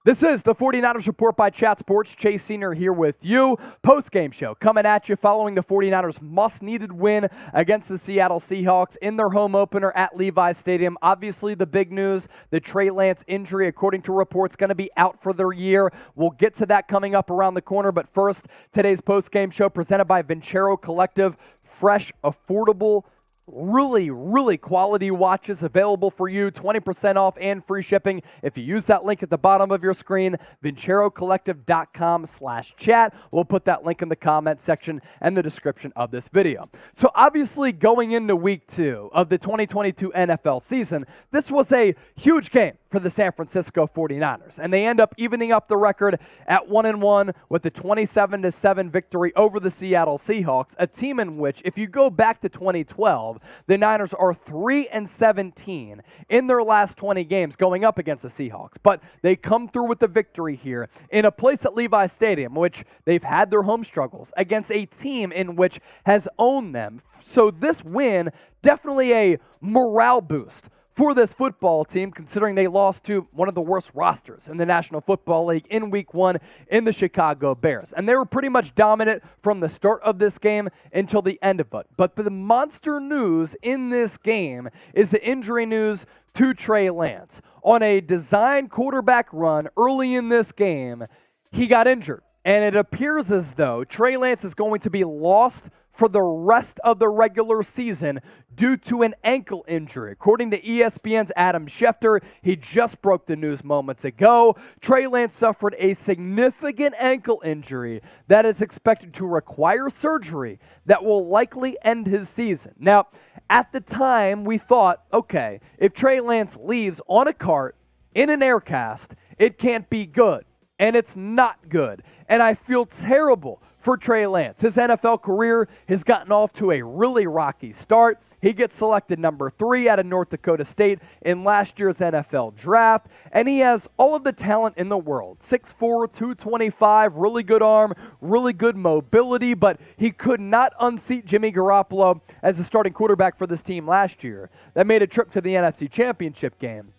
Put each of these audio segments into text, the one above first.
This is the 49ers Report by Chat Sports. Chase Senior here with you. Post-game show coming at you following the 49ers' must-needed win against the Seattle Seahawks in their home opener at Levi's Stadium. Obviously, the big news, the Trey Lance injury, according to reports, going to be out for their year. We'll get to that coming up around the corner. But first, today's post-game show presented by Vincero Collective. Fresh, affordable, really quality watches available for you, 20% off and free shipping if you use that link at the bottom of your screen, vincerocollective.com/chat. We'll put that link in the comment section and the description of this video. So obviously going into week 2 of the 2022 NFL season, this was a huge game for the San Francisco 49ers, and they end up evening up the record at 1-1 with the 27-7 victory over the Seattle Seahawks, a team in which, if you go back to 2012, the Niners are 3-17 in their last 20 games going up against the Seahawks. But they come through with the victory here in a place at Levi's Stadium, which they've had their home struggles against a team in which has owned them. So this win, definitely a morale boost for this football team, considering they lost to one of the worst rosters in the National Football League in Week 1 in the Chicago Bears. And they were pretty much dominant from the start of this game until the end of it. But the monster news in this game is the injury news to Trey Lance. On a design quarterback run early in this game, he got injured. And it appears as though Trey Lance is going to be lost for the rest of the regular season due to an ankle injury. According to ESPN's Adam Schefter, he just broke the news moments ago. Trey Lance suffered a significant ankle injury that is expected to require surgery that will likely end his season. Now, at the time, we thought, okay, if Trey Lance leaves on a cart in an air cast, it can't be good. And it's not good. And I feel terrible for Trey Lance. His NFL career has gotten off to a really rocky start. He gets selected number 3 out of North Dakota State in last year's NFL draft, and he has all of the talent in the world. 6'4", 225, really good arm, really good mobility, but he could not unseat Jimmy Garoppolo as the starting quarterback for this team last year. That made a trip to the NFC Championship game.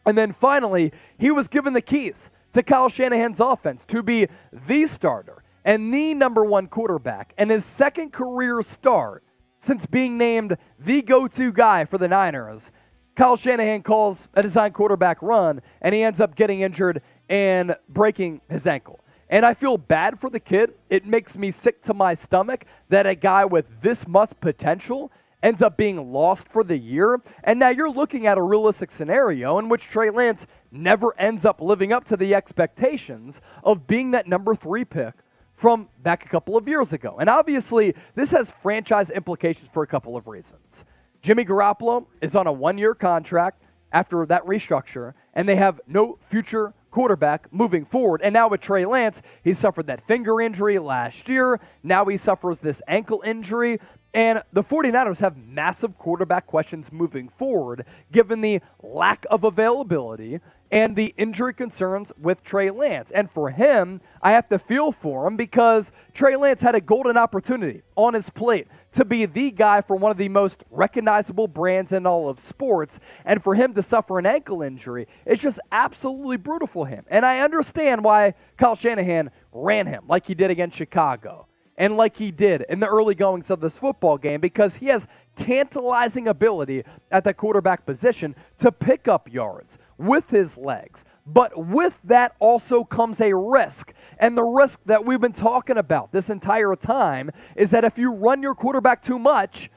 And then finally, he was given the keys to Kyle Shanahan's offense to be the starter and the number 1 quarterback, and his second career start since being named the go-to guy for the Niners. Kyle Shanahan calls a design quarterback run, and he ends up getting injured and breaking his ankle. And I feel bad for the kid. It makes me sick to my stomach that a guy with this much potential ends up being lost for the year. And now you're looking at a realistic scenario in which Trey Lance never ends up living up to the expectations of being that number 3 pick from back a couple of years ago. And obviously, this has franchise implications for a couple of reasons. Jimmy Garoppolo is on a 1-year contract after that restructure, and they have no future quarterback moving forward. And now with Trey Lance, he suffered that finger injury last year. Now he suffers this ankle injury. And the 49ers have massive quarterback questions moving forward, given the lack of availability and the injury concerns with Trey Lance. And for him, I have to feel for him because Trey Lance had a golden opportunity on his plate to be the guy for one of the most recognizable brands in all of sports. And for him to suffer an ankle injury, it's just absolutely brutal for him. And I understand why Kyle Shanahan ran him like he did against Chicago and like he did in the early goings of this football game, because he has tantalizing ability at the quarterback position to pick up yards with his legs. But with that also comes a risk. And the risk that we've been talking about this entire time is that if you run your quarterback too much,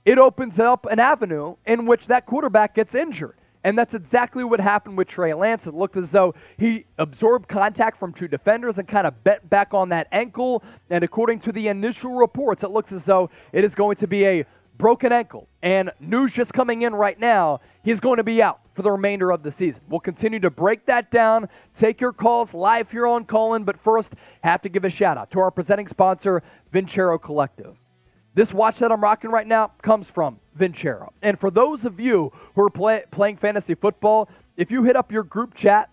it opens up an avenue in which that quarterback gets injured. And that's exactly what happened with Trey Lance. It looked as though he absorbed contact from 2 defenders and kind of bent back on that ankle. And according to the initial reports, it looks as though it is going to be a broken ankle. And news just coming in right now, he's going to be out for the remainder of the season. We'll continue to break that down, take your calls live here on Call-In, but first, have to give a shout out to our presenting sponsor, Vincero Collective. This watch that I'm rocking right now comes from Vincero. And for those of you who are playing fantasy football, if you hit up your group chat,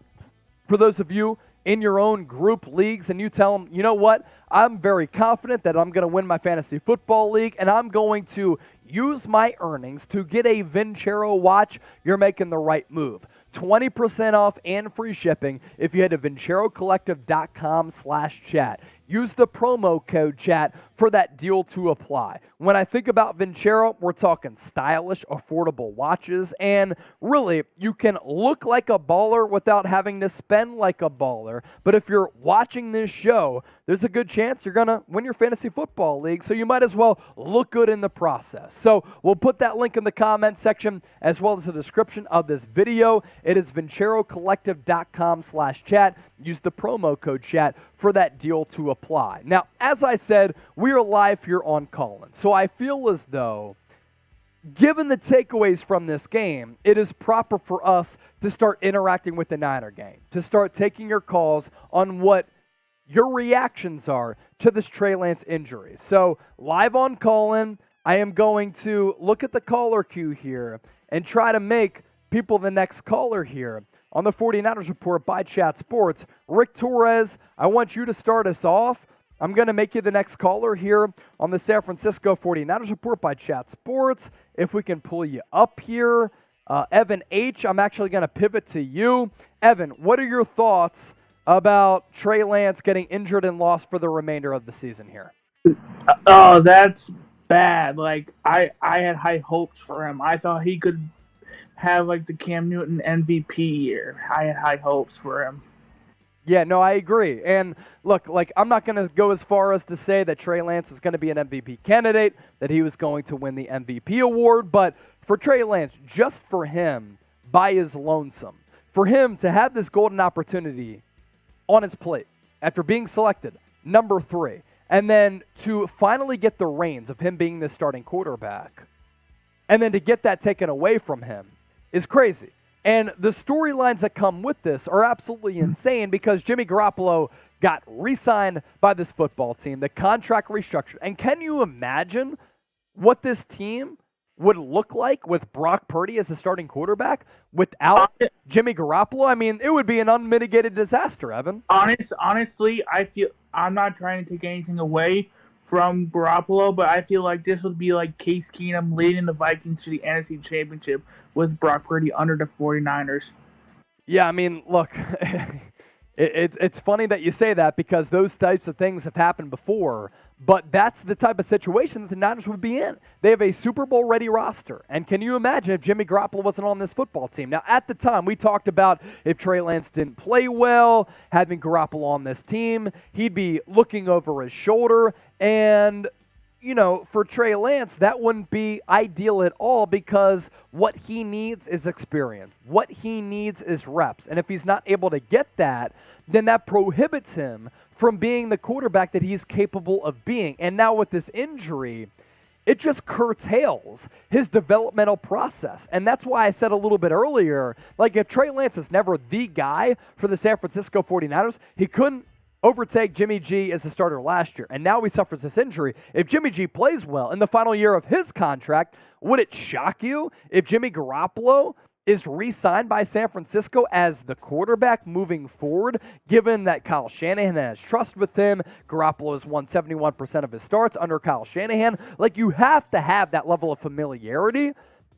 for those of you in your own group leagues, and you tell them, you know what, I'm very confident that I'm going to win my fantasy football league, and I'm going to use my earnings to get a Vincero watch, you're making the right move. 20% off and free shipping if you head to VinceroCollective.com/chat. Use the promo code chat for that deal to apply. When I think about Vincero, we're talking stylish, affordable watches, and really, you can look like a baller without having to spend like a baller. But if you're watching this show, there's a good chance you're going to win your fantasy football league, so you might as well look good in the process. So we'll put that link in the comments section as well as the description of this video. It is VinceroCollective.com/chat. Use the promo code chat for that deal to apply. Now, as I said, we are live here on Callin', so I feel as though, given the takeaways from this game, it is proper for us to start interacting with the Niner game, to start taking your calls on what your reactions are to this Trey Lance injury. So, live on Callin', I am going to look at the caller queue here and try to make people the next caller here on the 49ers Report by Chat Sports. Rick Torres, I want you to start us off. I'm going to make you the next caller here on the San Francisco 49ers Report by Chat Sports. If we can pull you up here. Evan H., I'm actually going to pivot to you. Evan, what are your thoughts about Trey Lance getting injured and lost for the remainder of the season here? Oh, that's bad. Like, I had high hopes for him. I thought he could have, like, the Cam Newton MVP year. I had high hopes for him. Yeah, no, I agree. And look, like, I'm not going to go as far as to say that Trey Lance is going to be an MVP candidate, that he was going to win the MVP award, but for Trey Lance, just for him, by his lonesome, for him to have this golden opportunity on his plate after being selected number 3, and then to finally get the reins of him being the starting quarterback, and then to get that taken away from him is crazy. And the storylines that come with this are absolutely insane because Jimmy Garoppolo got re-signed by this football team, the contract restructured. And can you imagine what this team would look like with Brock Purdy as the starting quarterback without Jimmy Garoppolo? I mean, it would be an unmitigated disaster, Evan. Honestly, I feel I'm not trying to take anything away from Garoppolo, but I feel like this would be like Case Keenum leading the Vikings to the NFC Championship with Brock Purdy under the 49ers. Yeah, I mean, look, it's funny that you say that because those types of things have happened before, but that's the type of situation that the Niners would be in. They have a Super Bowl-ready roster, and can you imagine if Jimmy Garoppolo wasn't on this football team? Now, at the time, we talked about if Trey Lance didn't play well, having Garoppolo on this team, he'd be looking over his shoulder, and you know, for Trey Lance, that wouldn't be ideal at all because what he needs is experience. What he needs is reps. And if he's not able to get that, then that prohibits him from being the quarterback that he's capable of being. And now with this injury, it just curtails his developmental process. And that's why I said a little bit earlier, like if Trey Lance is never the guy for the San Francisco 49ers, he couldn't overtake Jimmy G as the starter last year, and now he suffers this injury. If Jimmy G plays well in the final year of his contract, would it shock you if Jimmy Garoppolo is re-signed by San Francisco as the quarterback moving forward, given that Kyle Shanahan has trust with him? Garoppolo has won 71% of his starts under Kyle Shanahan. Like, you have to have that level of familiarity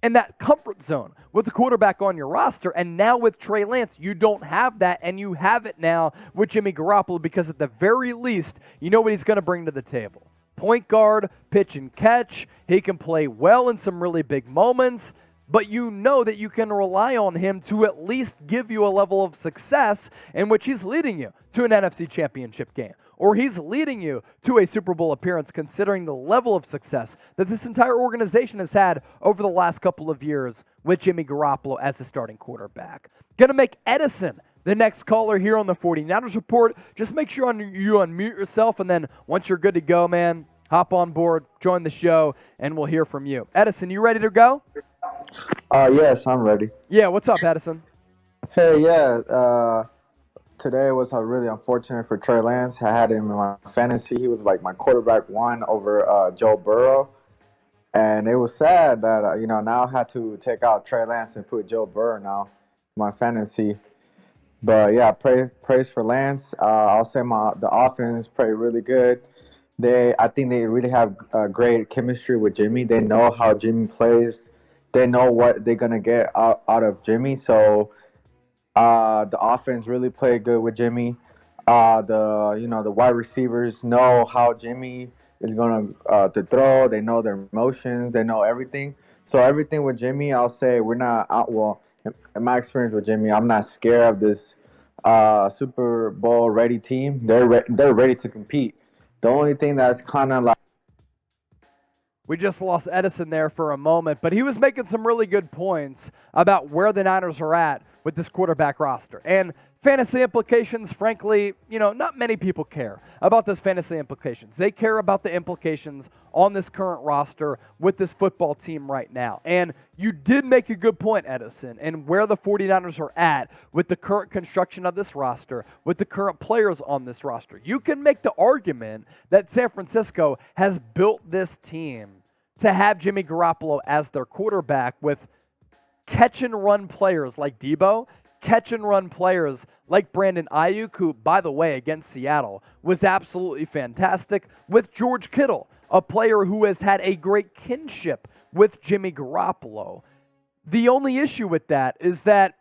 and that comfort zone with the quarterback on your roster. And now with Trey Lance, you don't have that, and you have it now with Jimmy Garoppolo because at the very least, you know what he's going to bring to the table. Point guard, pitch and catch. He can play well in some really big moments, but you know that you can rely on him to at least give you a level of success in which he's leading you to an NFC Championship game, or he's leading you to a Super Bowl appearance, considering the level of success that this entire organization has had over the last couple of years with Jimmy Garoppolo as the starting quarterback. Going to make Edison the next caller here on the 49ers Report. Just make sure you unmute yourself, and then once you're good to go, man, hop on board, join the show, and we'll hear from you. Edison, you ready to go? Yes, I'm ready. Yeah, what's up, Edison? Hey, today was really unfortunate for Trey Lance. I had him in my fantasy. He was like my quarterback 1 over Joe Burrow. And it was sad that, now I had to take out Trey Lance and put Joe Burrow now in my fantasy. But, yeah, praise for Lance. I'll say the offense played really good. I think they really have great chemistry with Jimmy. They know how Jimmy plays. They know what they're going to get out of Jimmy. So The offense really played good with Jimmy. The wide receivers know how Jimmy is gonna to throw. They know their motions. They know everything. So everything with Jimmy, I'll say we're not out. Well, in my experience with Jimmy, I'm not scared of this Super Bowl ready team. They're ready to compete. The only thing that's kind of like We just lost Edison there for a moment, but he was making some really good points about where the Niners are at with this quarterback roster. And fantasy implications, frankly, not many people care about those fantasy implications. They care about the implications on this current roster with this football team right now. And you did make a good point, Edison, and where the 49ers are at with the current construction of this roster, with the current players on this roster. You can make the argument that San Francisco has built this team to have Jimmy Garoppolo as their quarterback with catch and run players like Debo, catch and run players like Brandon Aiyuk, who, by the way, against Seattle was absolutely fantastic, with George Kittle, a player who has had a great kinship with Jimmy Garoppolo. The only issue with that is that,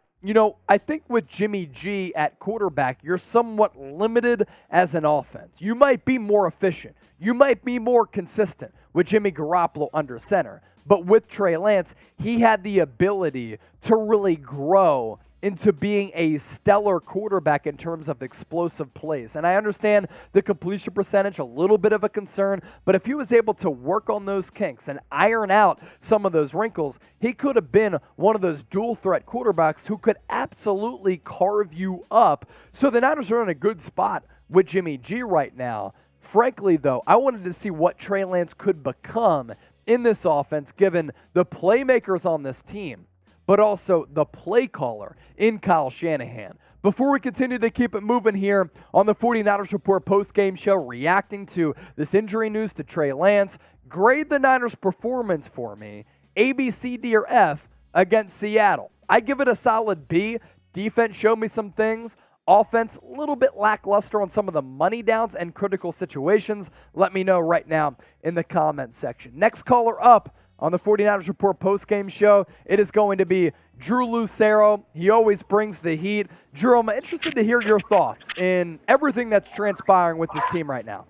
I think with Jimmy G at quarterback, you're somewhat limited as an offense. You might be more efficient. You might be more consistent with Jimmy Garoppolo under center. But with Trey Lance, he had the ability to really grow into being a stellar quarterback in terms of explosive plays. And I understand the completion percentage, a little bit of a concern, but if he was able to work on those kinks and iron out some of those wrinkles, he could have been one of those dual threat quarterbacks who could absolutely carve you up. So the Niners are in a good spot with Jimmy G right now. Frankly, though, I wanted to see what Trey Lance could become in this offense given the playmakers on this team, but also the play caller in Kyle Shanahan. Before we continue to keep it moving here on the 49ers Report post-game show, reacting to this injury news to Trey Lance, grade the Niners' performance for me, A, B, C, D, or F, against Seattle. I give it a solid B. Defense showed me some things. Offense, a little bit lackluster on some of the money downs and critical situations. Let me know right now in the comment section. Next caller up on the 49ers Report postgame show, it is going to be Drew Lucero. He always brings the heat. Drew, I'm interested to hear your thoughts in everything that's transpiring with this team right now.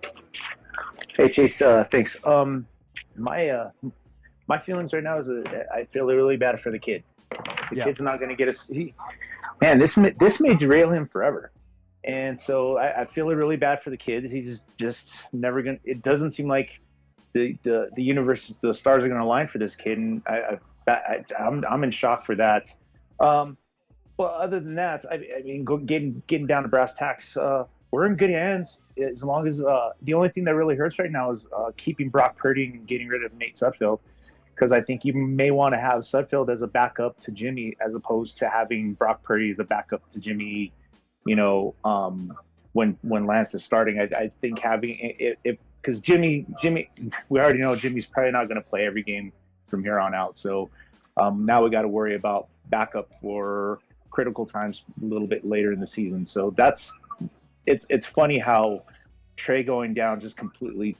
Hey, Chase, thanks. My feelings right now is that I feel really bad for the kid. The kid's not going to get us. Man, this may derail him forever. And so I feel really bad for the kid. He's just never going to – it doesn't seem like the universe, the stars are going to align for this kid. And I'm in shock for that. Well, other than that, I mean, getting down to brass tacks, we're in good hands as long as the only thing that really hurts right now is keeping Brock Purdy and getting rid of Nate Sudfeld. Because I think you may want to have Sudfeld as a backup to Jimmy as opposed to having Brock Purdy as a backup to Jimmy, when Lance is starting. I think having it because Jimmy, we already know Jimmy's probably not going to play every game from here on out. So now we got to worry about backup for critical times a little bit later in the season. So it's funny how Trey going down just completely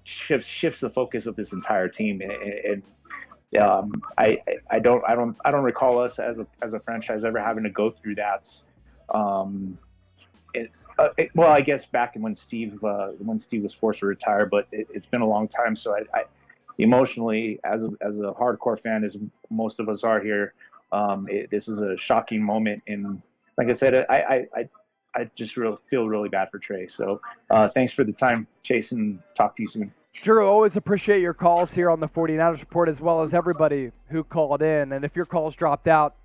shifts the focus of this entire team, and I don't recall us as a franchise ever having to go through that. Well, I guess back when Steve was forced to retire, but it's been a long time. So I emotionally, as a hardcore fan, as most of us are here, this is a shocking moment, and like I said, I just feel really bad for Trey. So thanks for the time, Chase, and talk to you soon. Drew, always appreciate your calls here on the 49ers Report, as well as everybody who called in. And if your calls dropped out,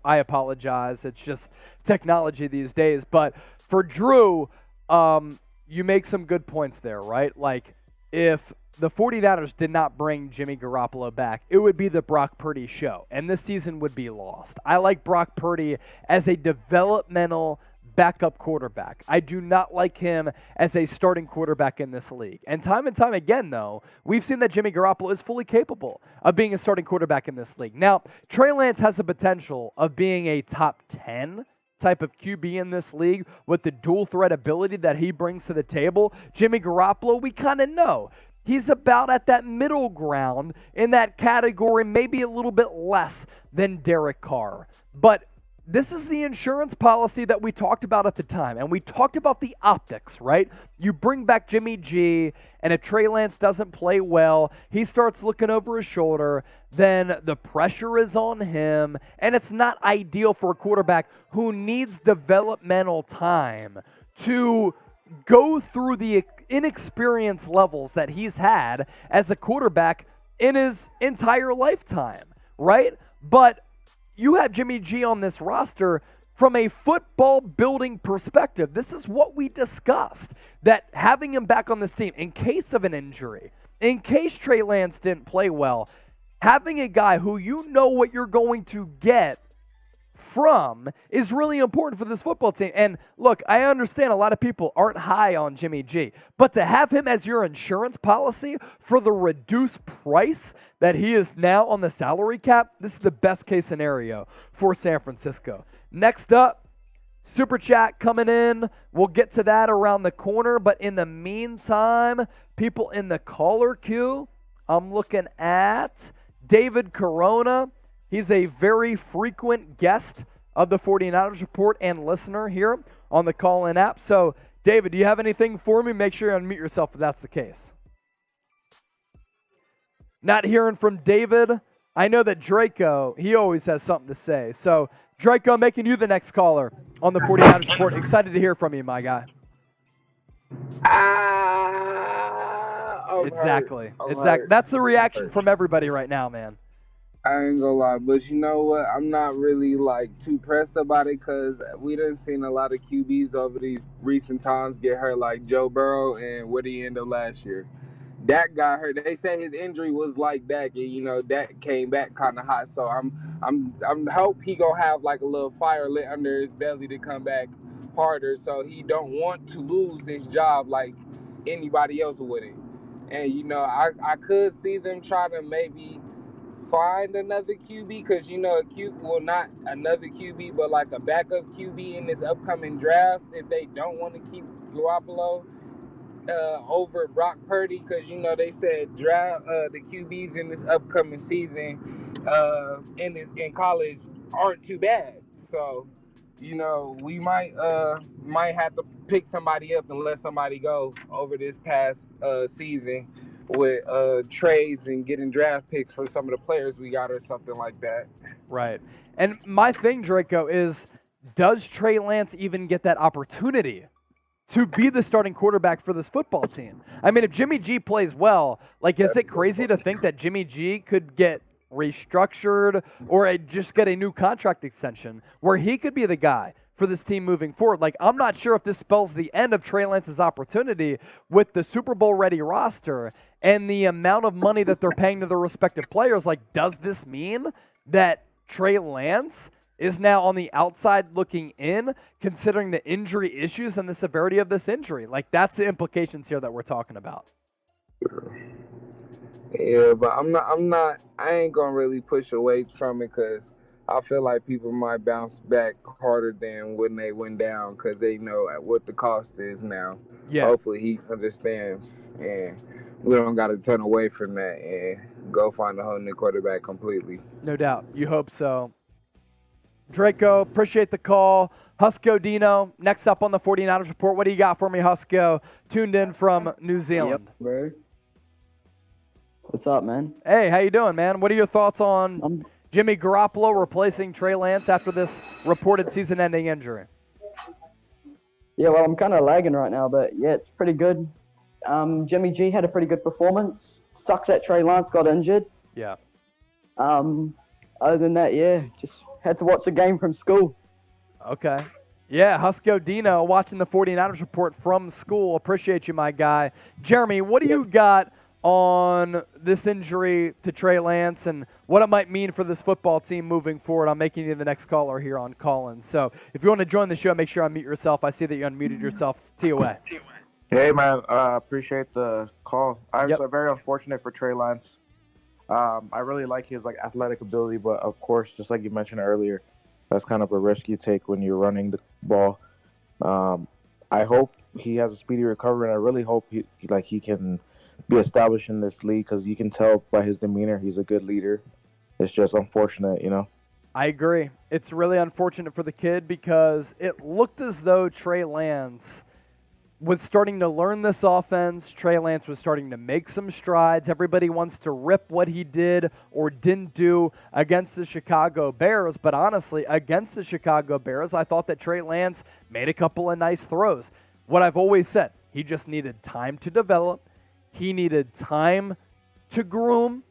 I apologize. It's just technology these days. But for Drew, you make some good points there, right? Like, if the 49ers did not bring Jimmy Garoppolo back, it would be the Brock Purdy show, and this season would be lost. I like Brock Purdy as a developmental backup quarterback. I do not like him as a starting quarterback in this league. And time again, though, we've seen that Jimmy Garoppolo is fully capable of being a starting quarterback in this league. Now, Trey Lance has the potential of being a top 10 type of QB in this league with the dual threat ability that he brings to the table. Jimmy Garoppolo, we kind of know. He's about at that middle ground in that category, maybe a little bit less than Derek Carr. But this is the insurance policy that we talked about at the time, and we talked about the optics, right? You bring back Jimmy G, and if Trey Lance doesn't play well, he starts looking over his shoulder, then the pressure is on him, and it's not ideal for a quarterback who needs developmental time to go through the inexperience levels that he's had as a quarterback in his entire lifetime, right? But you have Jimmy G on this roster from a football building perspective. This is what we discussed, that having him back on this team in case of an injury, in case Trey Lance didn't play well, having a guy who you know what you're going to get from is really important for this football team. And look, I understand a lot of people aren't high on Jimmy G, but to have him as your insurance policy for the reduced price that he is now on the salary cap, this is the best case scenario for San Francisco. Next up, Super Chat coming in. We'll get to that around the corner, but in the meantime, people in the caller queue, I'm looking at David Corona. He's a very frequent guest of the 49ers Report and listener here on the call-in app. So, David, do you have anything for me? Make sure you unmute yourself if that's the case. Not hearing from David. I know that Draco, he always has something to say. So, Draco, making you the next caller on the 49ers Report. Excited to hear from you, my guy. Exactly. That's the reaction from everybody right now, man. I ain't gonna lie, but you know what? I'm not really too pressed about it because we done seen a lot of QBs over these recent times get hurt, like Joe Burrow, and where did he end up last year? Dak got hurt. They say his injury was like Dak, and Dak came back kind of hot. So I'm hope he gonna have a little fire lit under his belly to come back harder. So he don't want to lose his job like anybody else would. And I could see them trying to maybe find another QB because not another QB, but a backup QB in this upcoming draft if they don't want to keep Garoppolo over Brock Purdy because they said draft the QBs in this upcoming season in college aren't too bad. So we might have to pick somebody up and let somebody go over this past season with trades and getting draft picks for some of the players we got or something like that. Right. And my thing, Draco, is does Trey Lance even get that opportunity to be the starting quarterback for this football team? I mean, if Jimmy G plays well, is it crazy to think that Jimmy G could get restructured or just get a new contract extension where he could be the guy for this team moving forward? I'm not sure if this spells the end of Trey Lance's opportunity with the Super Bowl ready roster and the amount of money that they're paying to their respective players. Does this mean that Trey Lance is now on the outside looking in, considering the injury issues and the severity of this injury? That's the implications here that we're talking about. Yeah, but I ain't gonna really push away from it because I feel like people might bounce back harder than when they went down because they know what the cost is now. Yeah. Hopefully he understands and we don't got to turn away from that and go find a whole new quarterback completely. No doubt. You hope so. Draco, appreciate the call. Husko Dino, next up on the 49ers Report. What do you got for me, Husko? Tuned in from New Zealand. Yep, bro. What's up, man? Hey, how you doing, man? What are your thoughts on Jimmy Garoppolo replacing Trey Lance after this reported season-ending injury? Yeah, well, I'm kind of lagging right now, but yeah, it's pretty good. Jimmy G had a pretty good performance. Sucks that Trey Lance got injured. Yeah. Other than that, yeah, just had to watch the game from school. Okay. Yeah, Husko Dino watching the 49ers Report from school. Appreciate you, my guy. Jeremy, what do you got on this injury to Trey Lance and what it might mean for this football team moving forward? I'm making you the next caller here on Call-In. So if you want to join the show, make sure you unmute yourself. I see that you unmuted yourself. TOA. Hey, man. Appreciate the call. I'm very unfortunate for Trey Lance. I really like his athletic ability, but of course, just like you mentioned earlier, that's kind of a risk you take when you're running the ball. I hope he has a speedy recovery, and I really hope he can be established in this league because you can tell by his demeanor he's a good leader. It's just unfortunate, I agree. It's really unfortunate for the kid because it looked as though Trey Lance was starting to learn this offense. Trey Lance was starting to make some strides. Everybody wants to rip what he did or didn't do against the Chicago Bears, but honestly, against the Chicago Bears, I thought that Trey Lance made a couple of nice throws. What I've always said, he just needed time to develop. He needed time to groom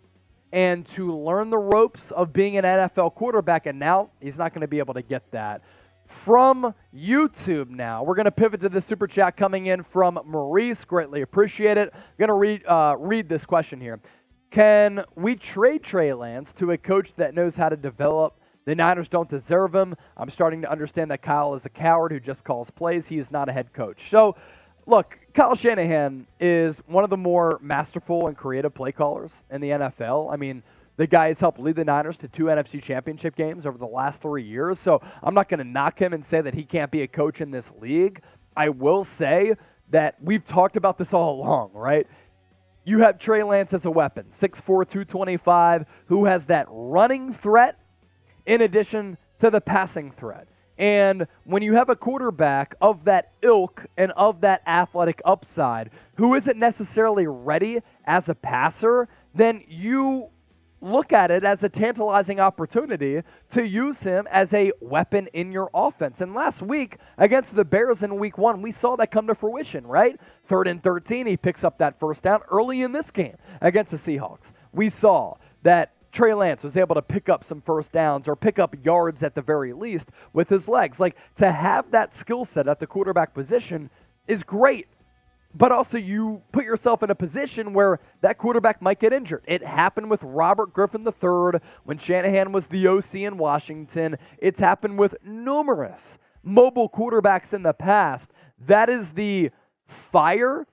and to learn the ropes of being an NFL quarterback, and now he's not going to be able to get that. From YouTube now, we're going to pivot to the super chat coming in from Maurice. Greatly appreciate it. I'm going to read this question here. Can we trade Trey Lance to a coach that knows how to develop? The Niners don't deserve him. I'm starting to understand that Kyle is a coward who just calls plays. He is not a head coach. So, look, Kyle Shanahan is one of the more masterful and creative play callers in the NFL. I mean, the guy has helped lead the Niners to 2 NFC championship games over the last 3 years. So I'm not going to knock him and say that he can't be a coach in this league. I will say that we've talked about this all along, right? You have Trey Lance as a weapon, 6'4", 225, who has that running threat in addition to the passing threat. And when you have a quarterback of that ilk and of that athletic upside who isn't necessarily ready as a passer, then you look at it as a tantalizing opportunity to use him as a weapon in your offense. And last week against the Bears in week 1, we saw that come to fruition, right? 3rd and 13, he picks up that first down early in this game against the Seahawks. We saw that Trey Lance was able to pick up some first downs or pick up yards at the very least with his legs. Like, to have that skill set at the quarterback position is great. But also you put yourself in a position where that quarterback might get injured. It happened with Robert Griffin III when Shanahan was the OC in Washington. It's happened with numerous mobile quarterbacks in the past. That is the fire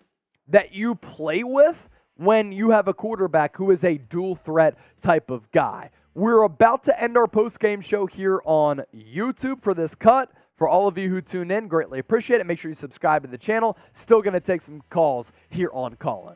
that you play with when you have a quarterback who is a dual threat type of guy. We're about to end our post-game show here on YouTube for this cut. For all of you who tuned in, greatly appreciate it. Make sure you subscribe to the channel. Still going to take some calls here on Call In.